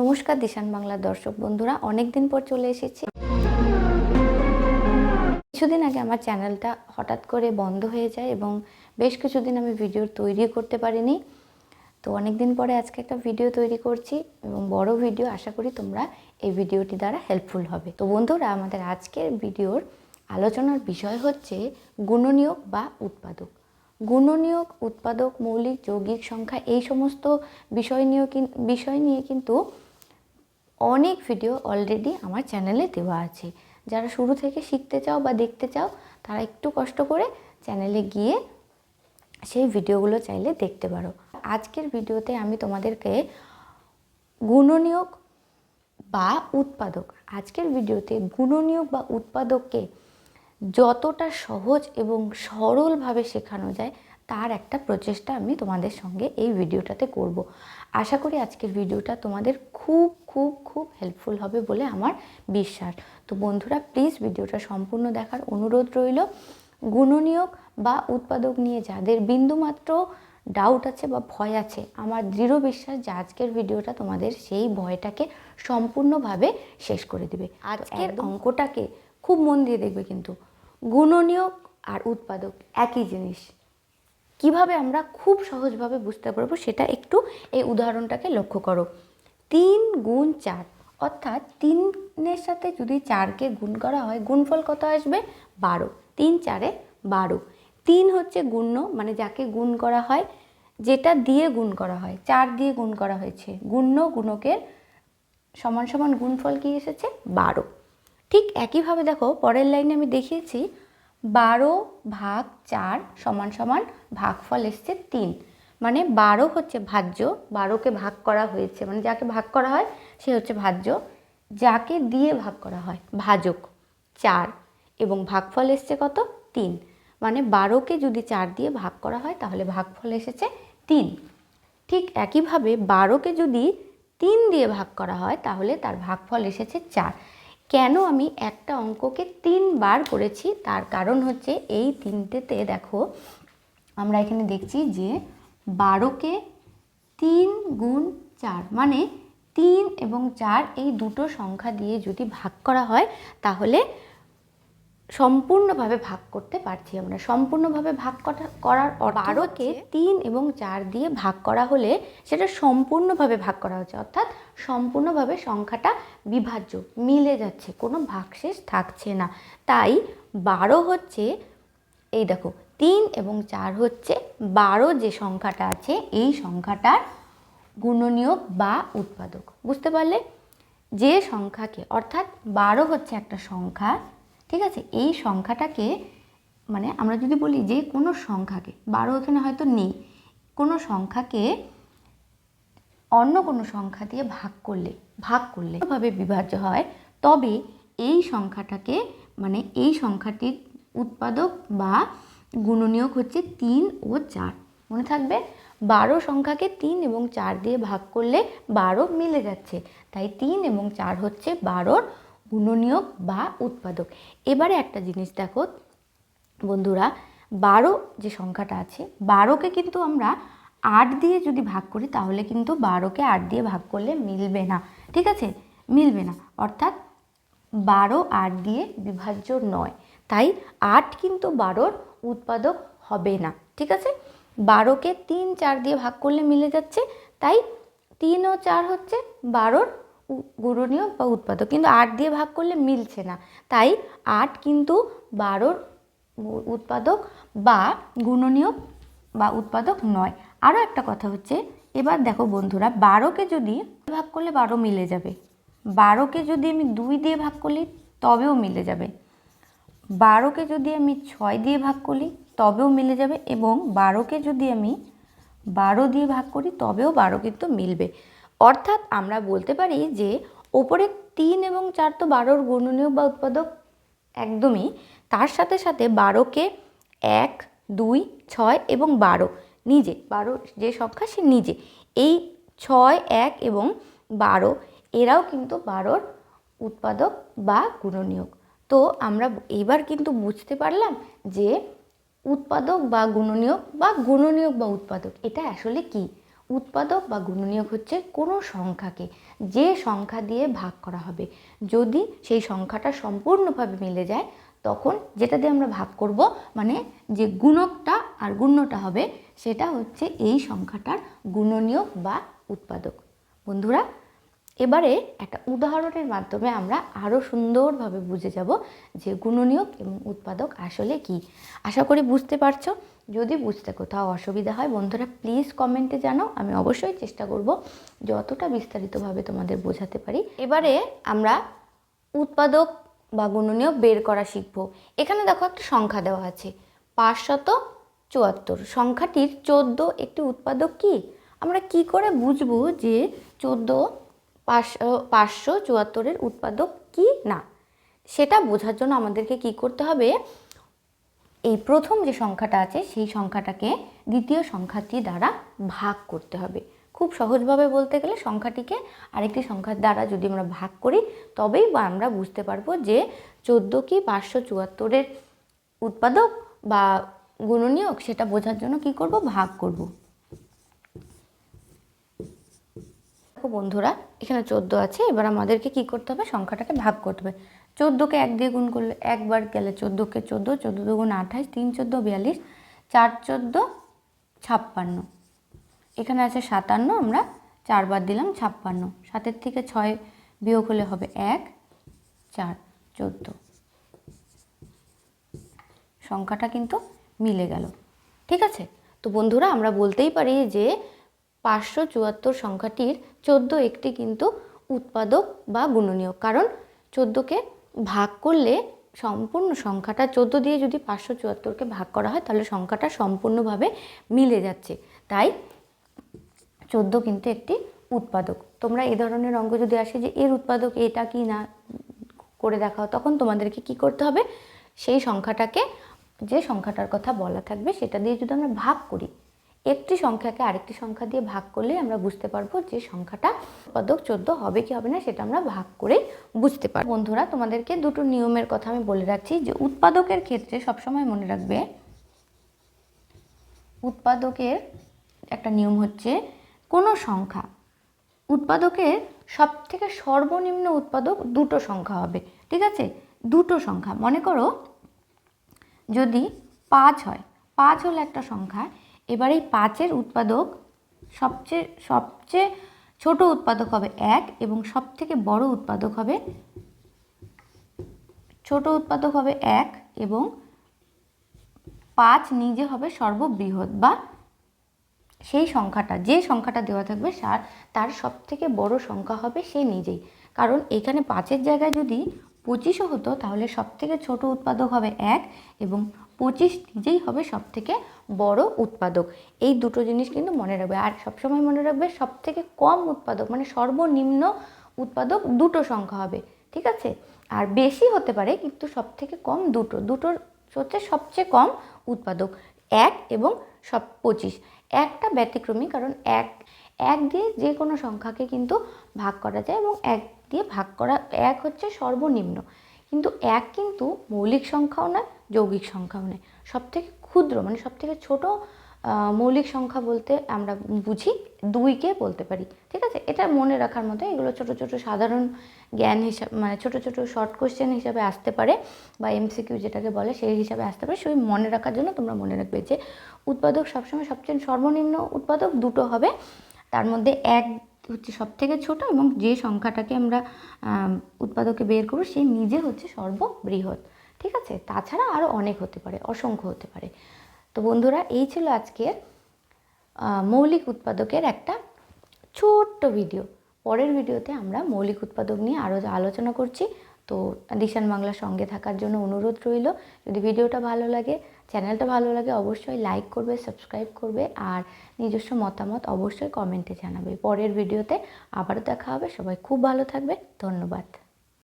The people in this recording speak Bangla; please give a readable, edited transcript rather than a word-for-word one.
নমস্কার দিশান বাংলার দর্শক বন্ধুরা, অনেক দিন পর চলে এসেছি। কিছুদিন আগে আমার চ্যানেলটা হঠাৎ করে বন্ধ হয়ে যায় এবং বেশ কিছুদিন আমি ভিডিও তৈরি করতে পারিনি। তো অনেক দিন পরে আজকে একটা ভিডিও তৈরি করছি এবং বড় ভিডিও। আশা করি তোমরা এই ভিডিওটি দ্বারা হেল্পফুল হবে। তো বন্ধুরা, আমাদের আজকের ভিডিওর আলোচনার বিষয় হচ্ছে গুণনীয়ক বা উৎপাদক। গুণনীয়ক, উৎপাদক, মৌলিক, যৌগিক সংখ্যা এই সমস্ত বিষয় নিয়ে কিন্তু অনেক ভিডিও অলরেডি আমার চ্যানেলে দেওয়া আছে। যারা শুরু থেকে শিখতে চাও বা দেখতে চাও তারা একটু কষ্ট করে চ্যানেলে গিয়ে সেই ভিডিওগুলো চাইলে দেখতে পারো। আজকের ভিডিওতে আমি তোমাদেরকে গুণনীয়ক বা উৎপাদক, আজকের ভিডিওতে গুণনীয়ক বা উৎপাদককে যতটা সহজ এবং সরলভাবে শেখানো যায় তার একটা প্রচেষ্টা আমি তোমাদের সঙ্গে এই ভিডিওটাতে করব। আশা করি আজকের ভিডিওটা তোমাদের খুব খুব খুব হেল্পফুল হবে বলে আমার বিশ্বাস। তো বন্ধুরা, প্লিজ ভিডিওটা সম্পূর্ণ দেখার অনুরোধ রইল। গুণনীয়ক বা উৎপাদক নিয়ে যাদের বিন্দুমাত্র ডাউট আছে বা ভয় আছে, আমার দৃঢ় বিশ্বাস যে আজকের ভিডিওটা তোমাদের সেই ভয়টাকে সম্পূর্ণভাবে শেষ করে দেবে। আজকের অঙ্কটাকে খুব মন দিয়ে দেখবে, কিন্তু গুণনীয়ক আর উৎপাদক একই জিনিস। কিভাবে আমরা খুব সহজভাবে বুঝতে পারবো সেটা একটু এই উদাহরণটাকে লক্ষ্য করো। 3 গুণ 4, অর্থাৎ 3-এর সাথে যদি 4কে গুণ করা হয় গুণফল কত আসবে? 12। 3 4 12। 3 হচ্ছে গুণ্য, মানে যাকে গুণ করা হয়, যেটা দিয়ে গুণ করা হয়। 4 দিয়ে গুণ করা হয়েছে, গুণ্য গুণকের সমান সমান গুণফল কি এসেছে? 12। ঠিক একইভাবে দেখো পরের লাইনে আমি দেখিয়েছি 12/4 সমান সমান ভাগফল এসছে 3। মানে 12 হচ্ছে ভাজ্য, 12কে ভাগ করা হয়েছে, মানে যাকে ভাগ করা হয় সে হচ্ছে ভাজ্য, যাকে দিয়ে ভাগ করা হয় ভাজক 4, এবং ভাগফল এসছে কত? 3। মানে 12কে যদি 4 দিয়ে ভাগ করা হয় তাহলে ভাগফল এসেছে 3। ঠিক একইভাবে 12কে যদি 3 দিয়ে ভাগ করা হয় তাহলে তার ভাগফল এসেছে 4। কেন আমি একটা অঙ্ককে 3 বার করেছি তার কারণ হচ্ছে এই 3টেতে দেখো আমরা এখানে দেখছি যে 12কে 3 গুণ 4, মানে 3 এবং 4 এই দুটো সংখ্যা দিয়ে যদি ভাগ করা হয় তাহলে সম্পূর্ণভাবে ভাগ করতে পারছি আমরা। সম্পূর্ণভাবে ভাগ করার 12কে 3 এবং 4 দিয়ে ভাগ করা হলে সেটা সম্পূর্ণভাবে ভাগ করা হচ্ছে, অর্থাৎ সম্পূর্ণভাবে সংখ্যাটা বিভাজ্য, মিলে যাচ্ছে, কোনো ভাগশেষ থাকছে না। তাই 12 হচ্ছে, এই দেখো 3 এবং 4 হচ্ছে 12 যে সংখ্যাটা আছে এই সংখ্যাটার গুণনীয়ক বা উৎপাদক। বুঝতে পারলে? যে সংখ্যাকে, অর্থাৎ 12 হচ্ছে একটা সংখ্যা, ঠিক আছে, এই সংখ্যাটাকে, মানে আমরা যদি বলি যে কোনো সংখ্যাকে, 12 এখানে হয়তো নেই, কোনো সংখ্যাকে অন্য কোনো সংখ্যা দিয়ে ভাগ করলে ভাবে বিভাজ্য হয়, তবে এই সংখ্যাটাকে, মানে এই সংখ্যাটির উৎপাদক বা গুণনীয়ক হচ্ছে 3 ও 4। মনে থাকবে, 12 সংখ্যাকে 3 এবং 4 দিয়ে ভাগ করলে 12 মিলে যাচ্ছে, তাই 3 এবং 4 হচ্ছে 12র গুণনীয়ক বা উৎপাদক। এবারে একটা জিনিস দেখো বন্ধুরা, 12 যে সংখ্যাটা আছে, 12কে কিন্তু আমরা 8 দিয়ে যদি ভাগ করি তাহলে কিন্তু 12কে 8 দিয়ে ভাগ করলে মিলবে না, ঠিক আছে, মিলবে না, অর্থাৎ 12 8 দিয়ে বিভাজ্য নয়, তাই 8 কিন্তু 12র উৎপাদক হবে না, ঠিক আছে। 12কে 3 4 দিয়ে ভাগ করলে মিলে যাচ্ছে, তাই 3 ও 4 হচ্ছে 12র গুণনীয়ক বা উৎপাদক, কিন্তু 8 দিয়ে ভাগ করলে মিলছে না, তাই 8 কিন্তু 12র উৎপাদক বা গুণনীয়ক বা উৎপাদক নয়। আরও একটা কথা হচ্ছে, এবার দেখো বন্ধুরা, 12কে যদি ভাগ করলে 12 মিলে যাবে, 12কে যদি আমি 2 দিয়ে ভাগ করি তবেও মিলে যাবে, 12কে যদি আমি 6 দিয়ে ভাগ করি তবেও মিলে যাবে, এবং 12কে যদি আমি 12 দিয়ে ভাগ করি তবেও 12 কিন্তু মিলবে। অর্থাৎ আমরা বলতে পারি যে ওপরে 3 এবং 4 তো 12র গুণনীয়ক বা উৎপাদক একদমই, তার সাথে সাথে 12কে 1 2 6 এবং 12 নিজে, 12 যে সংখ্যা সে নিজে, এই 6 1 এবং 12 এরাও কিন্তু 12র উৎপাদক বা গুণনীয়ক। তো আমরা এইবার কিন্তু বুঝতে পারলাম যে উৎপাদক বা গুণনীয়ক বা উৎপাদক এটা আসলে কি। উৎপাদক বা গুণনীয়ক হচ্ছে কোনো সংখ্যাকে যে সংখ্যা দিয়ে ভাগ করা হবে, যদি সেই সংখ্যাটা সম্পূর্ণভাবে মিলে যায় তখন যেটা দিয়ে আমরা ভাগ করব, মানে যে গুণকটা আর গুণ্যটা হবে, সেটা হচ্ছে এই সংখ্যাটার গুণনীয়ক বা উৎপাদক। বন্ধুরা, এবারে একটা উদাহরণের মাধ্যমে আমরা আরও সুন্দরভাবে বুঝে যাব যে গুণনীয়ক এবং উৎপাদক আসলে কি। আশা করি বুঝতে পারছো। যদি বুঝতে কোথাও অসুবিধা হয় বন্ধুরা প্লিজ কমেন্টে জানাও, আমি অবশ্যই চেষ্টা করব যতটা বিস্তারিতভাবে তোমাদের বোঝাতে পারি। এবারে আমরা উৎপাদক বা গুণনীয়ক বের করা শিখব। এখানে দেখো একটা সংখ্যা দেওয়া আছে 574। সংখ্যাটির 14 একটি উৎপাদক কি? আমরা কি করে বুঝবো যে 574-এর উৎপাদক কি না? সেটা বোঝার জন্য আমাদেরকে কি করতে হবে, এই প্রথম যে সংখ্যাটা আছে সেই সংখ্যাটাকে দ্বিতীয় সংখ্যাটি দ্বারা ভাগ করতে হবে। খুব সহজভাবে বলতে গেলে সংখ্যাটিকে আরেকটি সংখ্যার দ্বারা যদি আমরা ভাগ করি তবেই আমরা বুঝতে পারবো যে 14 কি 574-এর উৎপাদক বা গুণনীয়ক, সেটা বোঝার জন্য কি করব, ভাগ করব। বন্ধুরা এখানে 14 আছে, এবার আমাদেরকে কি করতে হবে, সংখ্যাটাকে ভাগ করতে হবে। 14কে 1 দিয়ে গুণ করলে একবার গেলে 14কে 14, 14 দুগুণ 28, 3 14 42, 4 14 56। এখানে আছে 57, আমরা 4 বার দিলাম 56। 7-এর থেকে 6 বিয়োগ হলে হবে 1, 4, 14। সংখ্যাটা কিন্তু মিলে গেল। ঠিক আছে, তো বন্ধুরা আমরা বলতেই পারি যে 574 সংখ্যাটির 14 একটি কিন্তু উৎপাদক বা গুণনীয়ক, কারণ 14কে ভাগ করলে সম্পূর্ণ সংখ্যাটা 14 দিয়ে যদি 574কে ভাগ করা হয় তাহলে সংখ্যাটা সম্পূর্ণভাবে মিলে যাচ্ছে, তাই 14 কিন্তু একটি উৎপাদক। তোমরা এই ধরনের অঙ্ক যদি আসে যে এর উৎপাদক এটা কি না করে দেখাও, তখন তোমাদেরকে কি করতে হবে, সেই সংখ্যাটাকে, যে সংখ্যাটার কথা বলা থাকবে সেটা দিয়ে যদি আমরা ভাগ করি, একটি সংখ্যাকে আরেকটি সংখ্যা দিয়ে ভাগ করলে আমরা বুঝতে পারবো যে সংখ্যাটা উৎপাদক 14 হবে কি হবে না, সেটা আমরা ভাগ করে বুঝতে পারবো। বন্ধুরা তোমাদেরকে দুটো নিয়মের কথা আমি বলে রাখছি, যে উৎপাদকের ক্ষেত্রে সবসময় মনে রাখবে, উৎপাদকের একটা নিয়ম হচ্ছে কোনো সংখ্যা উৎপাদকের সব থেকে সর্বনিম্ন উৎপাদক দুটো সংখ্যা হবে। ঠিক আছে, দুটো সংখ্যা, মনে করো যদি 5 হয়, 5 হলো একটা সংখ্যা, এবার এই 5-এর উৎপাদক সবচেয়ে ছোট উৎপাদক হবে 1 এবং সব থেকে বড় উৎপাদক হবে, ছোট উৎপাদক হবে 1 এবং 5 নিজে হবে সর্ববৃহৎ, বা সেই সংখ্যাটা, যে সংখ্যাটা দেওয়া থাকবে তার সব থেকে বড় সংখ্যা হবে সে নিজেই। কারণ এখানে 5-এর জায়গায় যদি 25ও হতো তাহলে সব থেকে ছোট উৎপাদক হবে 1 এবং 25 নিজেই হবে সব থেকে বড় উৎপাদক। এই দুটো জিনিস কিন্তু মনে রাখবে। আর সবসময় মনে রাখবে সব থেকে কম উৎপাদক মানে সর্বনিম্ন উৎপাদক দুটো সংখ্যা হবে। ঠিক আছে, আর বেশি হতে পারে কিন্তু সব থেকে কম দুটোর হচ্ছে সবচেয়ে কম উৎপাদক 1 এবং 25। একটা ব্যতিক্রমী, কারণ এক দিয়ে যে কোনো সংখ্যাকে কিন্তু ভাগ করা যায় এবং 1 দিয়ে ভাগ করা, 1 হচ্ছে সর্বনিম্ন, কিন্তু 1 কিন্তু মৌলিক সংখ্যাও নয়, যৌগিক সংখ্যাও নয়, সব থেকে ক্ষুদ্র মানে সব থেকে ছোট মৌলিক সংখ্যা বলতে আমরা বুঝি 2কে বলতে পারি। ঠিক আছে, এটা মনে রাখার মতো, এগুলো ছোট ছোট সাধারণ জ্ঞান হিসাবে, মানে ছোট ছোট শর্ট কোশ্চেন হিসাবে আসতে পারে, বা এমসিকিউ যেটাকে বলে সেই হিসাবে আসতে পারে। সেই মনে রাখার জন্য তোমরা মনে রাখবে যে উৎপাদক সবসময় সবচেয়ে সর্বনিম্ন উৎপাদক দুটো হবে, তার মধ্যে 1 হচ্ছে সব থেকে ছোট এবং যে সংখ্যাটাকে আমরা উৎপাদকে বের করব সে নিজে হচ্ছে সর্ববৃহৎ। ঠিক আছে, তাছাড়া আরও অনেক হতে পারে, অসংখ্য হতে পারে। তো বন্ধুরা এই ছিল আজকের মৌলিক উৎপাদকের একটা ছোট্ট ভিডিও। পরের ভিডিওতে আমরা মৌলিক উৎপাদক নিয়ে আরও আলোচনা করছি। তো দিশান বাংলার সঙ্গে থাকার জন্য অনুরোধ রইল। যদি ভিডিওটা ভালো লাগে, চ্যানেলটা ভালো লাগে, অবশ্যই লাইক করবে, সাবস্ক্রাইব করবে, আর নিজস্ব মতামত অবশ্যই কমেন্টে জানাবে। পরের ভিডিওতে আবারও দেখা হবে। সবাই খুব ভালো থাকবে। ধন্যবাদ।